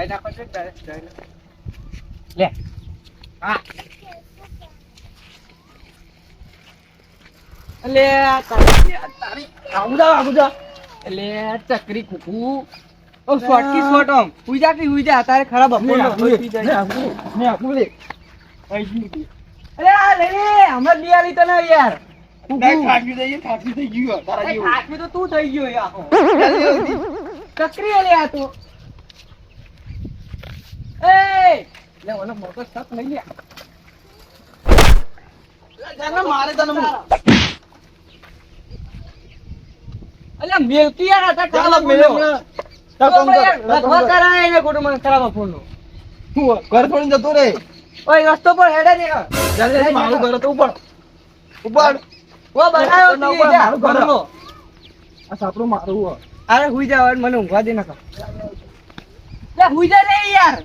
દાઈ નાખો છે લે હા અલે તારી આવું એટલે ચકરી કુકુ ઓ શોર્ટકી શોર્ટ ઓમ હુઈજા તારે ખરાબ બપોરનો મે આપું લે અરે આ લે હમણાં દિયાળી તને યાર થાકી થઈ ગયો તારા જેવું થાકી તો તું થઈ ગયો યાર ચકરી લે આ તો એ લે ઓનો મોટો શક લઈ લે જાને મારે તને અલ્યા મેલકી યાર આ કાલા મેલ્યો લખવા કરાય એને કોટ મને ખરાબ ફોનનો તું ઘર છોડીને જતો રે ઓય રસ્તો પર હેડે ને જલ્દી મારું ઘર તો ઉપર ઓ બનાયો તી મારું ઘરનો આ સાપરું મારું અરે હુઈ જાવ મને ઊંઘવા દે નકા લે હુઈ જા રે યાર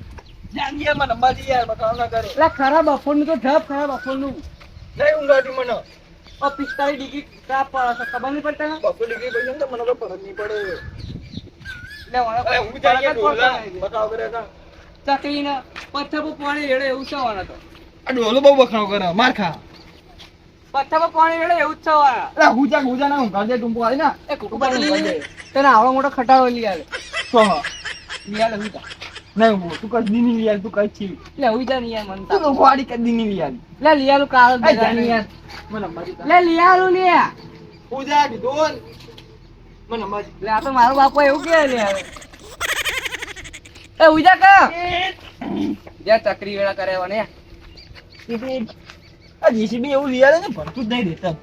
જાનીએ મને અંબાજી યાર બતાવ ના કરે લે ખરાબ ફોનનું તો ઢબ ખરાબ ફોનનું નહીં ઊંઘાડી મને 45 ડિગ્રી તાપ પડે છે ખબર નહીં પડતા 200 ડિગ્રી પડી તો મને તો ફરક નહીં પડે લે વાળા હું જાઈએ બતાવ કરે કા ચકલીને પથ્થર પર પાણી રેડે એવું છવાના તો આ ડોલો બહુ બખાણો કરે માર ખા પથ્થર પર પાણી રેડે એવું છવાના અરે હુજા ના ઊંઘા દે ટુંપો આવી ના એ કુકુ બદલી તને આવડો મોટો ખટારો લઈ આવે તો લઈ આવે હુજા નહીં હું તું કદી નહીં લઈ આવે તું કઈ છી લે હુજા નહીં યાર મન તું ગોડી કદી નહીં લઈ આવે લે લઈ આલું કાળ જાની યાર મને અંબાજી લે લઈ આલું લે હુજા કીધું મને અંબાજી લે આ તો મારો બાપો એવું કે લે આવે એ ઉજા કા જા ચકરી વેળા કરે વને આ જીસીબી એવું લઈ આવે ને ભરતું જ નહીં દેતા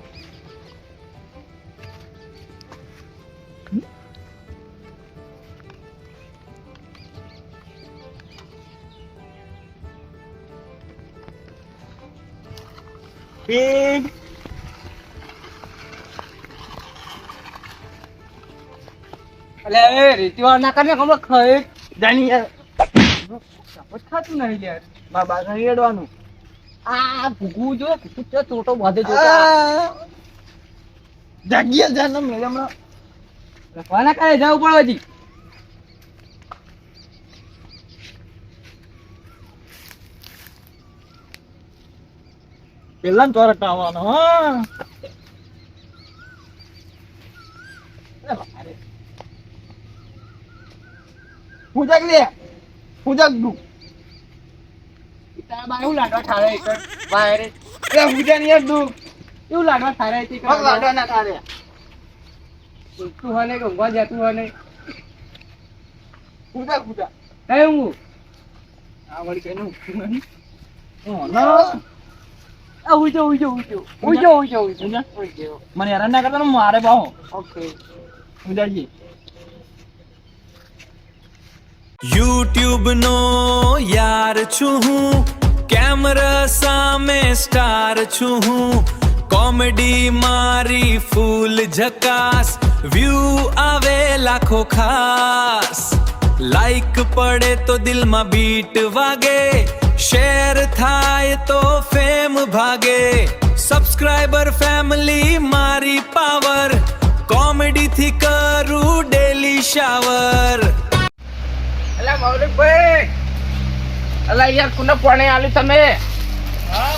અલે એ રીતિવાર ના કરને કમ ખાય જાની યાર સપોસ ખાતું નહીં યાર માર બાગા હેડવાનું આ ભૂગુ જો કુછ છોટો બાંધે જો જાગીએ જાનમ લે હમણા રખવાના કાય જાવ પડવાજી પેલા ચોરટ આવવાનો હા પૂજા લે પૂજા દુ તારા બા એવું લાડવા ઠારે એક વાયરે એ પૂજા ની દુ એવું લાડવા ઠારે છે કે લાડવા ના ઠારે તું હને કે ઊંઘવા જતું હને પૂજા એ હું આ વળી કેનું નહીં ઓ ના આ ઉજો મને હેરાન ના કરતા મારે બાહો ઓકે ઉજાજી YouTube નો યાર છું હું કેમેરા સામે સ્ટાર છું હું કોમેડી મારી ફૂલ ઝકાસ વ્યૂ આવે લાખો ખાસ લાઈક પડે તો દિલમાં બીટ વાગે શેર થાય તો ફેમ ભાગે સબસ્ક્રાઇબર ફેમિલી મારી પાવર કોમેડી થી કરું ડેલી શાવર અલા મૌલિક ભાઈ અલા યાર કોને પાણી આલી તમે હા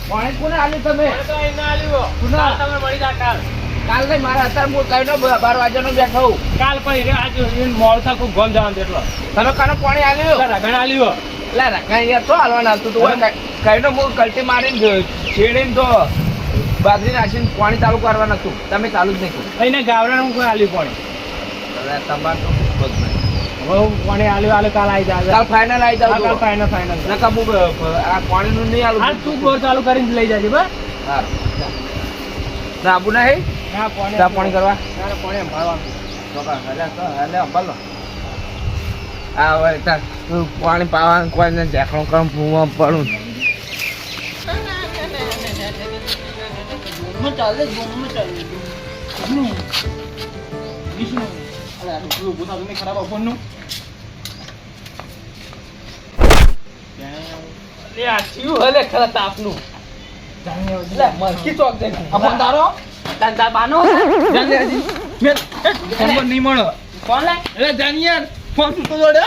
પાણી કોને આલી તમે તો એને આલ્યો કોના તમે મળી જા કાલ નહીં મારા અત્યારે હું કઈનો 12 વાગ્યાનો બેઠો કાલ પછી રે આજ મોળ થા કો ગોમ જવાનું એટલો તમે કાનો પાણી આલ્યો રગણ આલ્યો લે રગણ યાર તો હાલવાના તું તો કઈનો હું કલ્ટી મારીને છેડીને તો બાજરી નાખીને પાણી ચાલુ કરવાનું હતું તમે ચાલુ જ નહીં કર્યું એને ગાવરાનું કોઈ આલ્યું પાણી હવે તમાર તો ખુદ નહીં પાણી આલ્યો કાલ આવી જાય કાલ ફાઇનલ આવી જાવ કાલ ફાઇનલ નકા બુ આ પાણીનું નહીં આલું આ તું બોર ચાલુ કરીને લઈ જાજે બસ હા ના આબુ નહીં ના પાણી કરવા ના પાણી ભરવાનું તો હલે અંબાલો આ હવે તાર પાણી પાવાનું કોઈને દેખાણું કરમ ભૂવા પડું ચાલે ખરાબ ફોનનું હલે ખરા તાપનું મરકી ચોક દે તારો બાનો નહીં મળો ફોન લે જાની યાર ફોન તું તો જોડે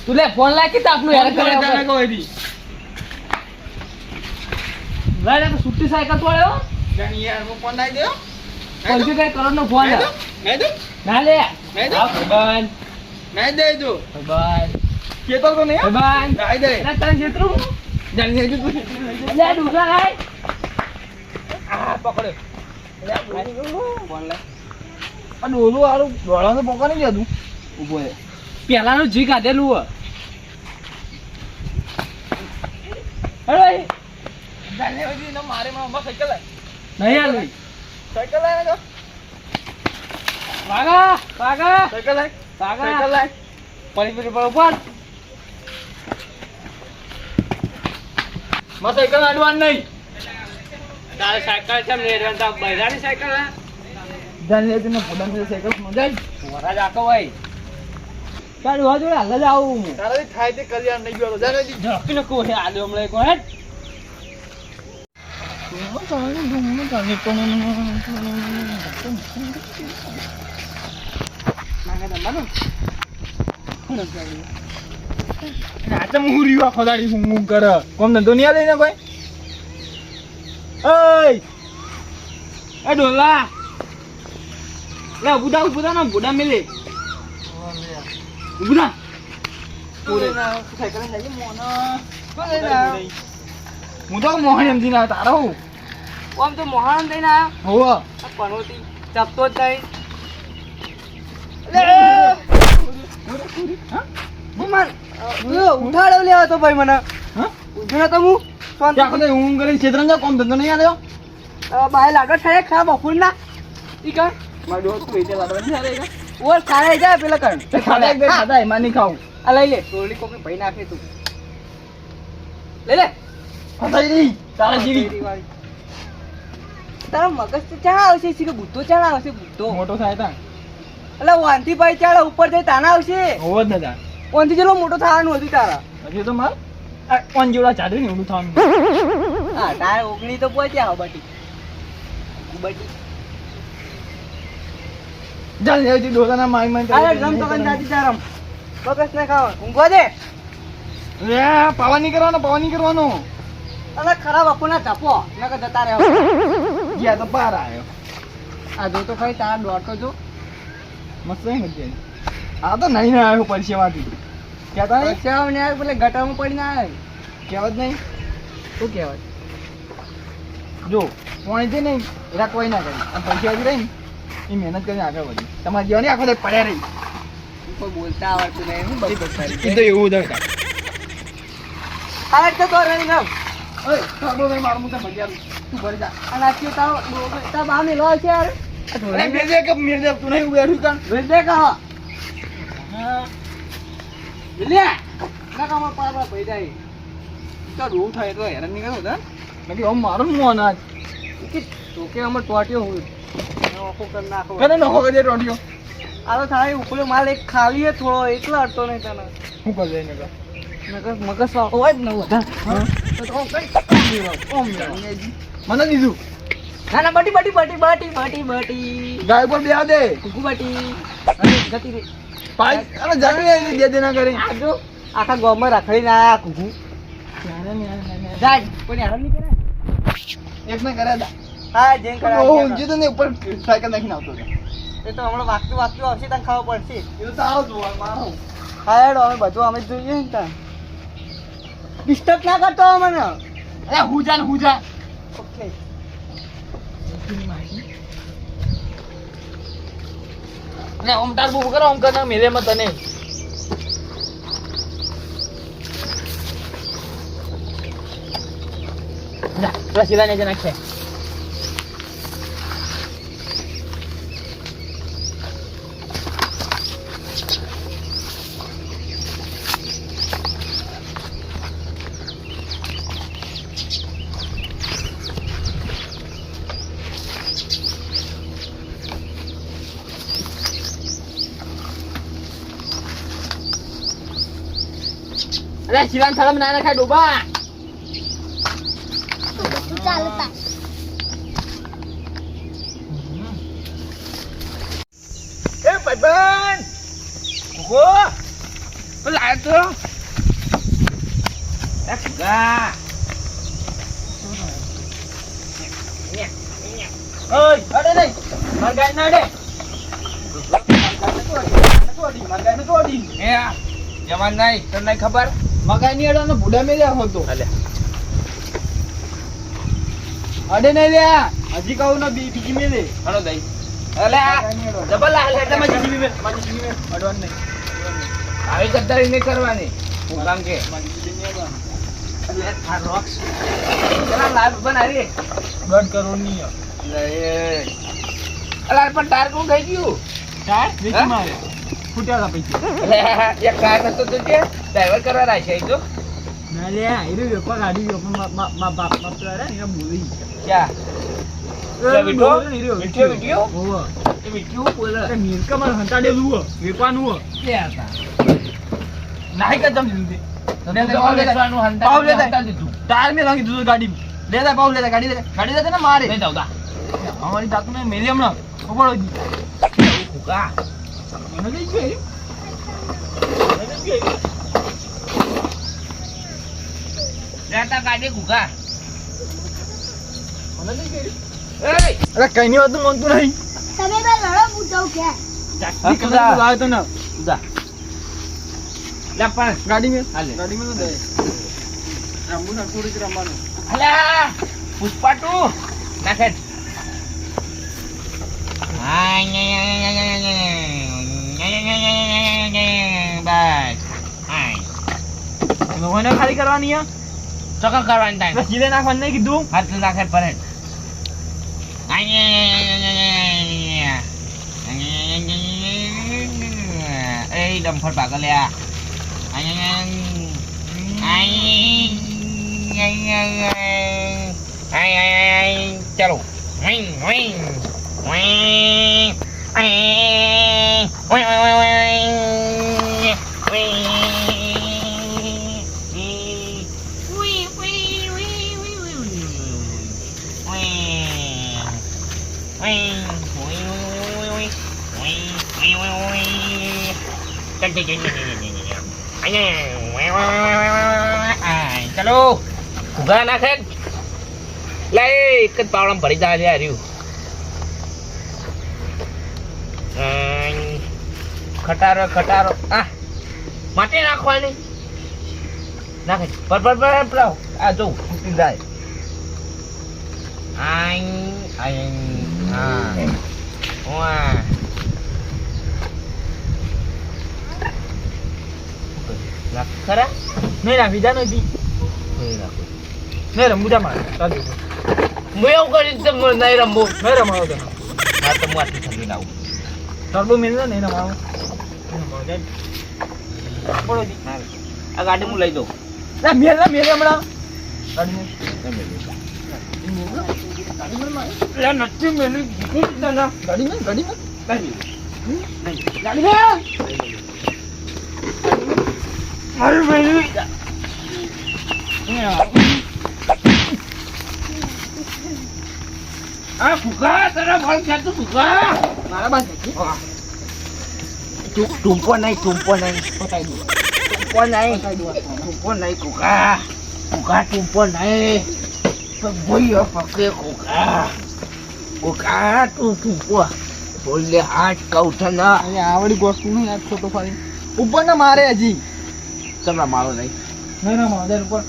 તું લે ફોન લાગી તો આપનું હેરાન કરે આપણે કોઈ લાય તો સુટ્ટી સાયકલ તોડ્યો જાની યાર હું ફોન લાવી દેયો 75 કરોડનો ફોન છે નહીં દે ના લે નહીં દે આ ભાઈબંધ નહીં દે તું ભાઈબંધ કેતો તો નહીં ભાઈબંધ લાવી દે ના તને જેતરું જાની દે તું લે ડુસા લાય આ પકડ્યો ફોન લે આ ડોલું આરું ડોળાનો પકવા નહીં જતું ઊભો છે પેલાનું જી કાઢેલું હે હેડો એ જાની હજી ન મારે માં સાયકલ લાય નહીં આલી સાયકલ લાય તો ભાગા ભાગા સાયકલ લાય ભાગા સાયકલ લાય પડી પડી પર ઉપર માં સાયકલ આડવાન નહીં તારે સાયકલ છે ને રેંતા બૈરાની સાયકલ હે જાની હજી ને પોતાની સાયકલ સમજાય વરાજ આકો ભાઈ તારું હજુ હાલ જ આવું તારાથી થાય તે કલ્યાણ નહીં ગયો જાની હજી ઝડપી નકો હે આલ્યો હમણાં એક હેડ કોમ ધંધો નહીં આલે ને કોઈ એ ડોલા લે બુડા ના બુડા મિલે બુડા હું તો મોહન એમ થી ના તારા હું આમ તો મોહાન દઈને આવ્યો હોવા પનોતી ચપતો જ નહીં ઉઠાડો લેવા તો ભાઈ મને ઉઠ્યો તો હું ત્યાં સુધી હું કરીને ક્ષેત્ર જા કોમ ધંધો નહીં આલ્યો બાય લાડો થાય ખા બપોર ના ઈ કર મારો દોસ્ત વેચે લાડવા નહીં આલે ઓર ખાઈ જાય પેલા કર ખાધા એક બે ખાધા એમાં નહીં ખાવું આ લઈ લે ટોલી કોપી ભાઈ નાખે તું લઈ લે ખાધા નહીં તારા જેવી તારા મગજ તો ચા આવશે શીખે બુદ્ધો ચા આવશે બુદ્ધો મોટો થાય તા એટલે વાંથી ભાઈ ચાલે ઉપર જઈ તાના આવશે હોવ જ ન તા વાંથી જેટલો મોટો થવાનું હતું તારા હજી તો માર આ કોણ જેવડા ચાડે ને એવું થવાનું હા તારે ઓગણી તો પહોંચ્યા બટી બટી જાન હજી ડોલાના માઈ માઈ અરે રમ તો કન દાદી ચારમ બગસ ને ખાવ ઊંઘવા દે રે પાવા નહીં કરવાનો અરે ખરાબ અપના ચપો નકર જતા રહે ગયા તો પાર આવ્યો આ જો તો ખાઈ તારા દોડ તો જો મસ્ત નહીં મજા આ તો નહીં ને આવ્યો પરસેવાથી કહેતા નહીં પૈસા ને આ પેલે ગટામાં પડીને આવે કહેવત નહીં શું કહેવાય જો પોણી છે ને એરા કોઈ ના કરે આ પરસેવાથી રહી ને એ મહેનત કરીને આગળ વધી તમારે જેવાની આખો દે પડ્યા રહી કોઈ બોલતા આવડતું નહીં હું બસ એ તો એવું જ હતા આ તો તો રણી ગમ ઓય સાબો ભાઈ મારું મુતા ભજ્યા તું ભરી જા અને આ ક્યો તારો તા બા મેલો છે યાર અરે મેજે કે મેજે તું નહીં બેઠું કાન વેદે કહો હા લે ના કામ પાડા ભાઈ જાય તો રૂ થાય તો હેરાન નહીં કરો બાકી આમ મારું મોન આજ કે તો કે અમે ટોટ્યો હું ઓકો કર નાખો કને નો હોગે દે રોડિયો આ તો થાળી ઉપલે માલ એક ખાવી હે થોડો એકલો અડતો નહીં તને હું કરી દે નકા મગજ વાળો હોય ને વધારે તો કઈ ઓમ મને દીધું ના ના બટી ગાય પર બે દે કુકુ બટી અને ગતિ રે પાઈ અરે જામી દે દેના કરી આ જો આખા ગામમાં રાખડી ના આયા કુકુ જાય કોઈ હેરાન નહીં કરે એક ને કર્યા દા હા જેન કરે ઓ ઊંચી તો ને ઉપર સાયકલ નાખીને આવતો હતો એ તો હમણાં વાગતું આવશે તને ખાવા પડશે એ તો તારો જોવા મારો હા હેડો અમે બધું અમે જ જોઈએ ને ત્યાં ડિસ્ટર્બ ના કરતો મને અરે હું જા ઓકે ને ઓમ તાર બુ કરો ઓમ કરના મેલે મત તને જા રસીલા ને જના છે અરે શિવાન થાળા ના નાખા ડોબા ચાલતા એ ભાઈબંધ ઓહો લાય તો એ ફુગા ઓય અડે નહીં માર ગાય ના અડે માર ગાય ને તો અડી એ જવાન નહીં તમને ખબર મગાઈ ની અડે ને ભૂડા મેલ્યા હોતો અલે અડે નહીં લ્યા હજી કહું ને બીજી મેલે હલો દઈ અલે ડબલ આ લે તમે જીવી મેલ મારી જીવી મેલ અડવાન નહીં આવી ગદ્દારી નહીં કરવાની હું કામ કે મારી જીવી મેલ અલે આ રોક્સ ચલા લાઈવ બનાવી 1 કરોડ ની અલા પણ ટાયર કોણ ખાઈ ગયું ટાયર હા? વેચી મારે ફૂટ્યા પૈસા અલે એક ટાયર નતો તો કે ડ્રાઈવર કરવા રાખ્યા તો ના લ્યા એ વેપા ગાડી વેપા મા બાપ મા પેલા ને બોલી ક્યાં વિડિયો ઓવો એ વિડિયો બોલે કે નીલકા માર હંતાડેલું હો વેપાનું હો કે હતા નાહી કે જમ દીધી તમે તો વેચવાનું પાવ લેતા. હંતા દીધું ટાયર में लांगी दूसरी गाड़ी लेता पाव लेता गाड़ी लेते ना मारे લઈ જાવ તા हमारी दांत में मेले हमना पकड़ो जी ફુગા मैंने नहीं गई લેતા ગાડી ફુગા मैंने नहीं गई એ अरे कहीं नहीं होता मन तो नहीं તમે બે લડો પૂછો કે ચાકરી कल કદા लाए तो ना જા લે પણ गाड़ी में हाले। गाड़ी में तो दे रंबू ना थोड़ी सी रंबानो અલા પુષ્પા 2 નાખે બસ लोगों ने खाली करवानी है ચોકા કરવાની ટાઈમ बस सीधे ना खोलने की दूं હાથ નાખે પર એ ડમ્ફર પાગલ યા ચલો ચલો ફુગા નાખે લે એક જ પાવડામાં ભરી જાય લે હાર્યું ખટારો ખટારો આ માટે નાખવાની નાખે પર પર પર પલાવ આ જો ફૂટી જાય વાહ નાખ ખરા नहीं ना विदा नहीं નહીં નાખો नहीं रंबूजा मार चालू હું એવું કરીશ તો નહીં રમવું नहीं रमाओ तो હા તો હું આટલી ઠંડી લાવું टर्बो मिल रहा नहीं रमाओ बोलो जी આ ગાડી હું લઈ દઉં ना मेरे हमरा गाड़ी में લે નથી મેલી ના गाड़ी में ગાડી में મારી મેલી આ ફુગા તારા ભાઈ છે તું ફુગા मारा बात ટૂંપો નહીં बताई दो ટૂંપો નહીં ફુગા ફુગા ટૂંપો નહીં તો બોલ્યો પકડે ફુગા તું ટૂંપો બોલે હાથ કઉઠ ના अरे आवड़ी गोश्त नहीं यार छोटो फाड़ी ऊपर ना मारे अजी તમને મારો નહીં नहीं ना मार ऊपर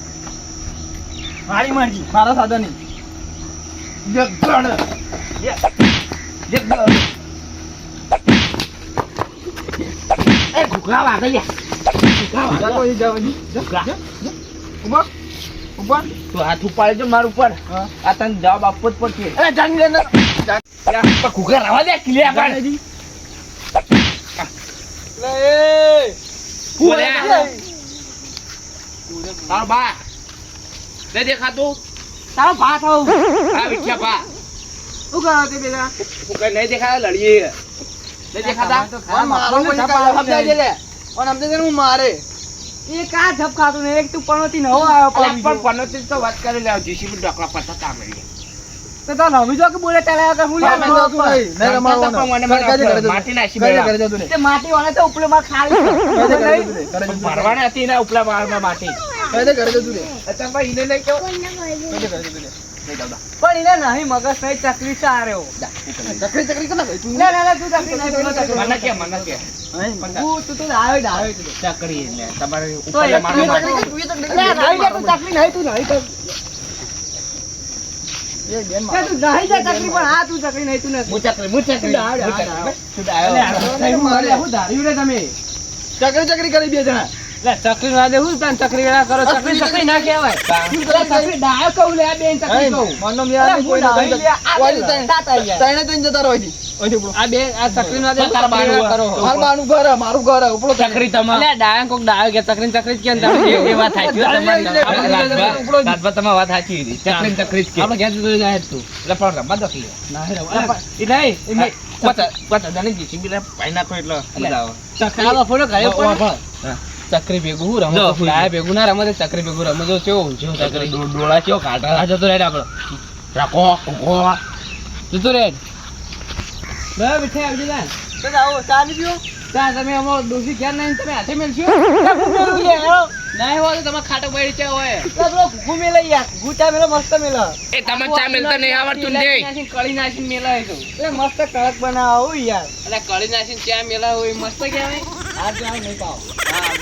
मारी मर्जी मारा सादा नहीं જગણ જગણ એ ફુગા વાગલ્યા ફુગા जाओ ये जाओ जी ફુગા ऊपर ऊपर તું હાથ ઉપાડે છે મારું ઉપર हां આ તને જવાબ આપવો જ પડશે अरे जान लेना પણ ફુગા રવા દે ક્લિયર કર जी ले બોલે તારો બા દે દેખાતું तारा बात हो આ વિખ્યા બા तू करा दे बेटा ફુગા નહીં દેખાતા લડીએ નહીં દેખાતા और मारो को निकाल हम दे ले और हम दे હું મારે એ કા ધપ ખાતો ને એક તું પણોતી ન હો આવ્યો પણ પનોતી તો વાત કરી લેવ જીસીબી ડોકલા પડતા કામ રહી તો તાર રમી જો કે બોલે ચાલ્યા વગર હું લે રમી જો તું નહીં. નહીં રમાડવાનો. કાજે ઘરે જતું રહે. માટી નાખી કાજે બેડા. ઘરે જતું રહે. તે માટી વાળા તો ઉપલે માં ખાલી કાજે ઘરે જતું રહે. ઘરે જતું રહે. ભરવાને હતી ને ઉપલા માળમાં માટી. કાજે ઘરે જતું રહે. અચ્છા ભાઈ એને નહીં કેવું કોઈને ભાઈ કાજે ઘરે જતું રહે. નહીં ચાલતા. પણ એને નહીં મગજ નહીં ચકરી સાર્યો ચકરી ચકરી કના ભાઈ તું? ના તું ચકરી નહીં તું ચકરી મને કે નહીં. તું ડાયો તું ચકરી એટલે તમારે તો ઉપરલા એક માળમાં ચકરી માટી. તું એ ચકરી અરે નહીં લે તું ચકરી નહીં તું નહીં કર એ બેન તે તું નહીં જા ચકરી પણ આ તું ચકરી નહીં તું નથી હું ચકરી. તું ડાયો, હું ડાયો, ચકરી. તું અલે ડાયો. આ તો હું મારે હું ધાર્યું રે તમે ચકરી ચકરી કરી બે જણા. લે ચકરી ના દે હું તને ચકરી વેળા કરો ચકરી ના કહેવાય ચકરી ડાયો કહું લે આ બેન ચકરી કહું મનનો મ્યાર અરે કોઈ હું નહીં. ડાયો લે, આ કોઈ તો નહીં. તાતા યાર. તઈને તઈને જતા રહો અહીંથી. અહીંથી ઉપડો. આ બેન આ ચકરી ના દે તારા બાનું ચકરી વેળા કરો મારું બાનું ઘર હે, મારું ઘર હે. ઉપડો તઈને. ચકરી તમારે. અલે ડાયો કોક ડાયો કે ચકરી ચકરી જ કે તમે એ વાત સાચી હો તમારી. એટલે રાજભા તમારી વાત સાચી હતી. ચકરી જ કે. આપણે ઘેર જતો જાય તું એટલે પણ રમવા દો કે. એ નહીં એમને પાછા જાણે જીસીબી લે પાઈ નાખો એટલે મજા આવે. ચકરામાં ફોટો ઘરે પડે ચકરી ભેગું હું રમો ડાયા ભેગું ના રમે તો ચકરી ભેગું રમે તો કેવું જેવું ચકરી ડોળા કેવો કાઢા આ જતો રેડ આપણો રાખો ઊભો. જતો રેડ બરાબર બેઠે આવજો તાન તો આવો ચા ની પીઓ ચા તમે અમારો ડોસી ઘેર નહીં તમે હાથે મેલશો નહીં હોય તો તમે ખાટો પડી ચા હોય તો પેલો ઘૂ મેલે યાર ઘૂ ચા મેલો મસ્ત મેલો એ તમે ચા મેલતા નહીં આવડતું ને. નાખીને કળી નાખીને મેલાય તો એટલે મસ્ત કડક બનાવો યાર એટલે કળી નાખીને ચા મેલા હોય મસ્ત કહેવાય આ ચા નહીં પાવ હા